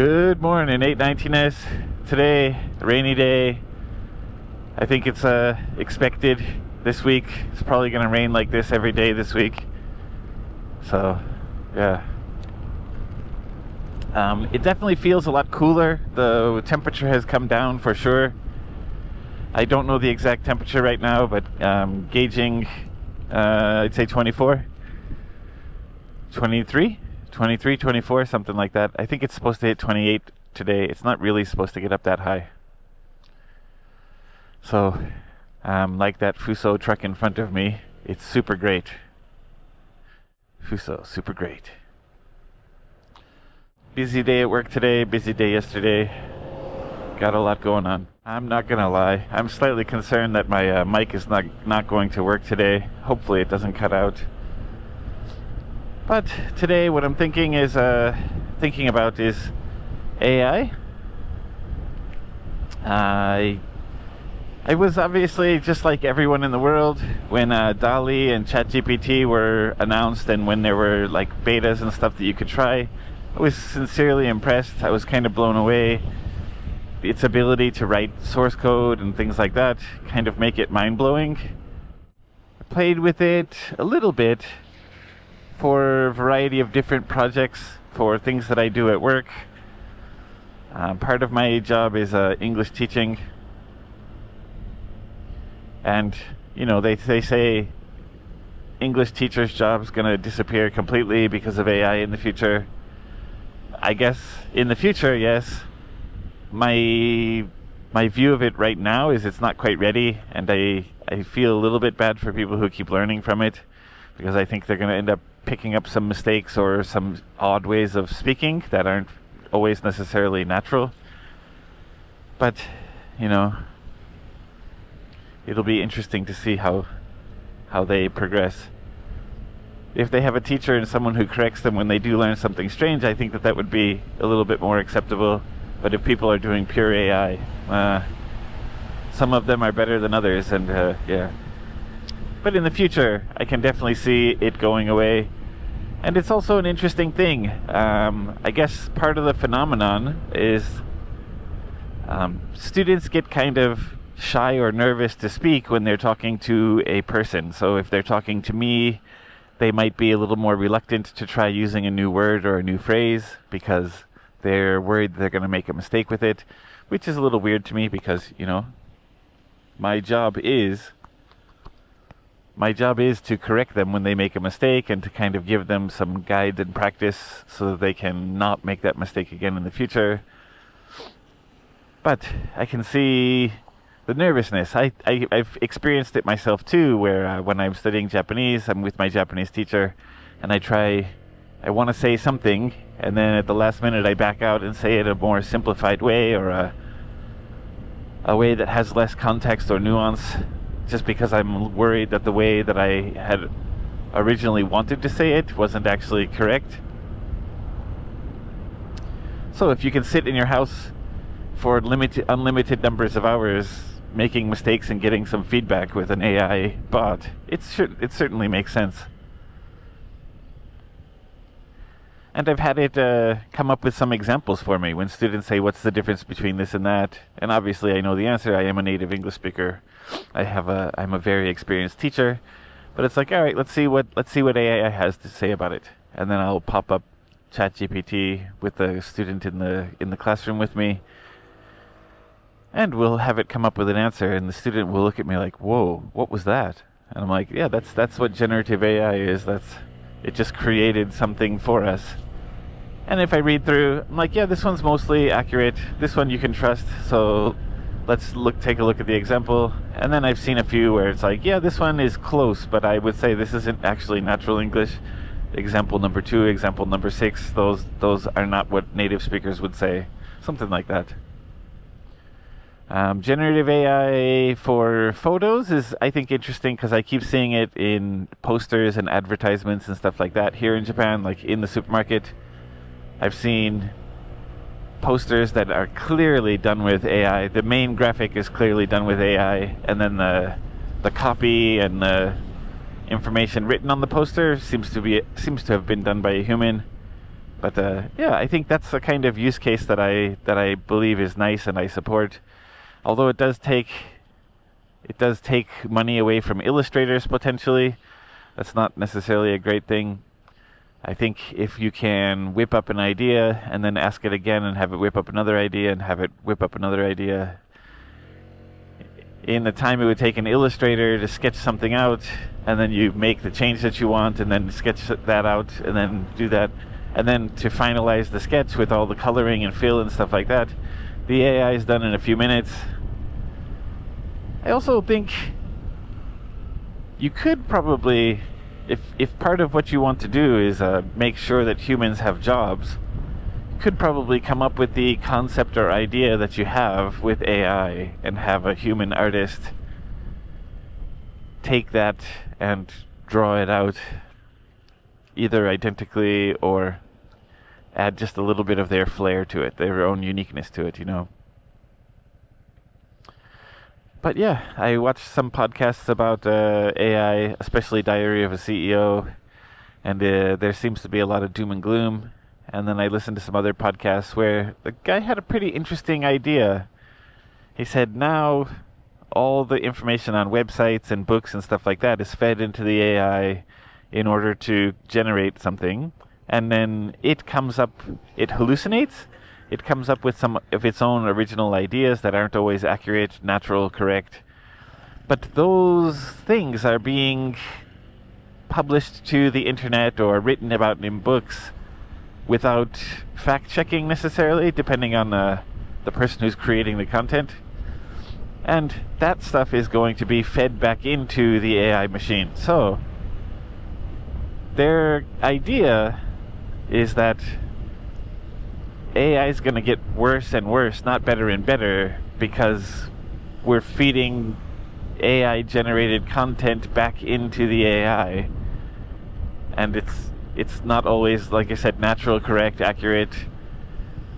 Good morning, 819s. Today, a rainy day. I think it's expected this week. It's probably going to rain like this every day this week. So, yeah. It definitely feels a lot cooler. The temperature has come down for sure. I don't know the exact temperature right now, but gauging, I'd say 24, 23, 23, 24, something like that. I think it's supposed to hit 28 today. It's not really supposed to get up that high. So, like that Fuso truck in front of me, it's super great. Fuso, super great. Busy day at work today, busy day yesterday. Got a lot going on. I'm not gonna lie, I'm slightly concerned that my mic is not going to work today. Hopefully it doesn't cut out. But today what I'm thinking about is AI. I was obviously just like everyone in the world when DALL-E and ChatGPT were announced, and when there were like betas and stuff that you could try. I was sincerely impressed. I was kind of blown away. Its ability to write source code and things like that kind of make it mind-blowing. I played with it a little bit for a variety of different projects, for things that I do at work. Part of my job is English teaching. And, you know, they say English teachers' job's going to disappear completely because of AI in the future. I guess in the future, yes. My view of it right now is it's not quite ready, and I feel a little bit bad for people who keep learning from it, because I think they're going to end up picking up some mistakes or some odd ways of speaking that aren't always necessarily natural. But, you know, it'll be interesting to see how they progress. If they have a teacher and someone who corrects them when they do learn something strange, I think that would be a little bit more acceptable. But if people are doing pure AI, some of them are better than others, and yeah. But in the future, I can definitely see it going away. And it's also an interesting thing. I guess part of the phenomenon is students get kind of shy or nervous to speak when they're talking to a person. So if they're talking to me, they might be a little more reluctant to try using a new word or a new phrase because they're worried they're going to make a mistake with it, which is a little weird to me because, you know, my job is to correct them when they make a mistake and to kind of give them some guide and practice so that they can not make that mistake again in the future. But I can see the nervousness. I've experienced it myself too, where when I'm studying Japanese, I'm with my Japanese teacher, and I want to say something, and then at the last minute I back out and say it a more simplified way, or a way that has less context or nuance, just because I'm worried that the way that I had originally wanted to say it wasn't actually correct. So if you can sit in your house for unlimited numbers of hours making mistakes and getting some feedback with an AI bot, it certainly makes sense. And I've had it come up with some examples for me when students say, what's the difference between this and that? And obviously I know the answer. I am a native English speaker. I'm a very experienced teacher. But it's like, all right, let's see what AI has to say about it. And then I'll pop up ChatGPT with the student in the classroom with me, and we'll have it come up with an answer, and the student will look at me like, whoa, what was that? And I'm like, yeah, that's what generative AI is. It just created something for us. And if I read through, I'm like, yeah, this one's mostly accurate. This one you can trust. So let's take a look at the example. And then I've seen a few where it's like, yeah, this one is close, but I would say this isn't actually natural English. Example number 2, example number 6, those are not what native speakers would say. Something like that. Generative AI for photos is, I think, interesting because I keep seeing it in posters and advertisements and stuff like that here in Japan, like in the supermarket. I've seen posters that are clearly done with AI. The main graphic is clearly done with AI, and then the copy and the information written on the poster seems to have been done by a human. But yeah, I think that's the kind of use case that I believe is nice and I support. Although it does take money away from illustrators potentially. That's not necessarily a great thing. I think if you can whip up an idea and then ask it again and have it whip up another idea and have it whip up another idea, in the time it would take an illustrator to sketch something out, and then you make the change that you want and then sketch that out and then do that, and then to finalize the sketch with all the coloring and fill and stuff like that, the AI is done in a few minutes. I also think you could probably, if part of what you want to do is make sure that humans have jobs, you could probably come up with the concept or idea that you have with AI and have a human artist take that and draw it out either identically or add just a little bit of their flair to it, their own uniqueness to it, you know. But yeah, I watched some podcasts about AI, especially Diary of a CEO, and there seems to be a lot of doom and gloom. And then I listened to some other podcasts where the guy had a pretty interesting idea. He said now all the information on websites and books and stuff like that is fed into the AI in order to generate something, and then it hallucinates. It comes up with some of its own original ideas that aren't always accurate, natural, correct. But those things are being published to the internet or written about in books without fact-checking necessarily, depending on the person who's creating the content. And that stuff is going to be fed back into the AI machine. So their idea is that AI is going to get worse and worse, not better and better, because we're feeding AI-generated content back into the AI, and it's not always, like I said, natural, correct, accurate.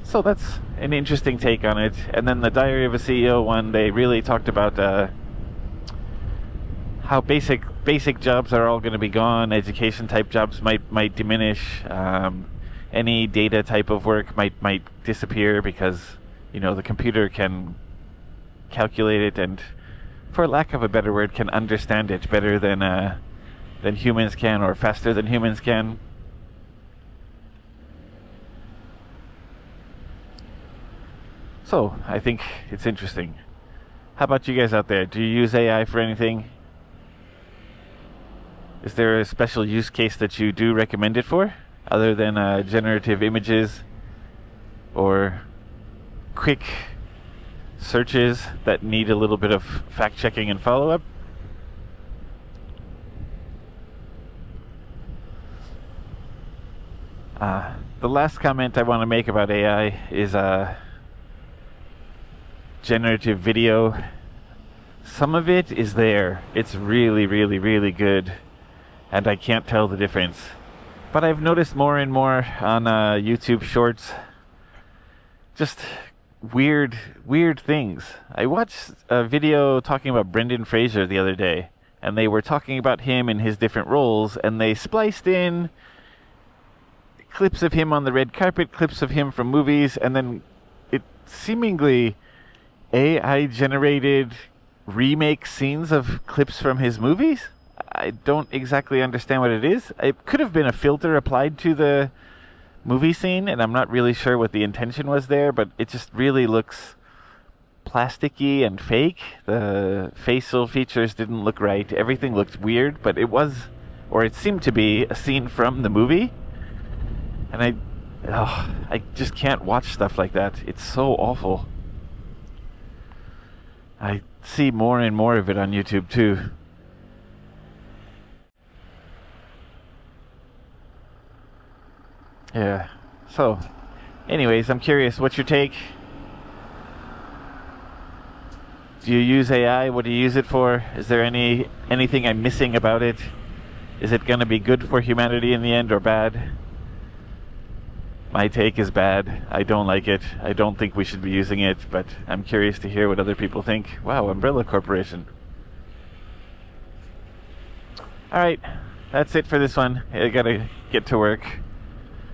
So that's an interesting take on it. And then the Diary of a CEO one, they really talked about how basic jobs are all going to be gone. Education type jobs might diminish. Any data type of work might disappear because, you know, the computer can calculate it and, for lack of a better word, can understand it better than humans can, or faster than humans can. So I think it's interesting. How about you guys out there? Do you use AI for anything? Is there a special use case that you do recommend it for, other than generative images or quick searches that need a little bit of fact-checking and follow-up? The last comment I want to make about AI is generative video. Some of it is there. It's really, really, really good, and I can't tell the difference. But I've noticed more and more on YouTube Shorts, just weird things. I watched a video talking about Brendan Fraser the other day, and they were talking about him in his different roles, and they spliced in clips of him on the red carpet, clips of him from movies, and then it seemingly AI-generated remake scenes of clips from his movies. I don't exactly understand what it is. It could have been a filter applied to the movie scene, and I'm not really sure what the intention was there, but it just really looks plasticky and fake. The facial features didn't look right. Everything looked weird, but it was, or it seemed to be, a scene from the movie. And I just can't watch stuff like that. It's so awful. I see more and more of it on YouTube too. Yeah. So, anyways, I'm curious, what's your take? Do you use AI? What do you use it for? Is there anything I'm missing about it? Is it going to be good for humanity in the end or bad? My take is bad. I don't like it. I don't think we should be using it, but I'm curious to hear what other people think. Wow, Umbrella Corporation. Alright, that's it for this one. I gotta get to work.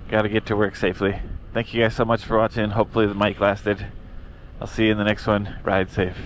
Gotta get to work safely. Thank you guys so much for watching. Hopefully the mic lasted. I'll see you in the next one. Ride safe.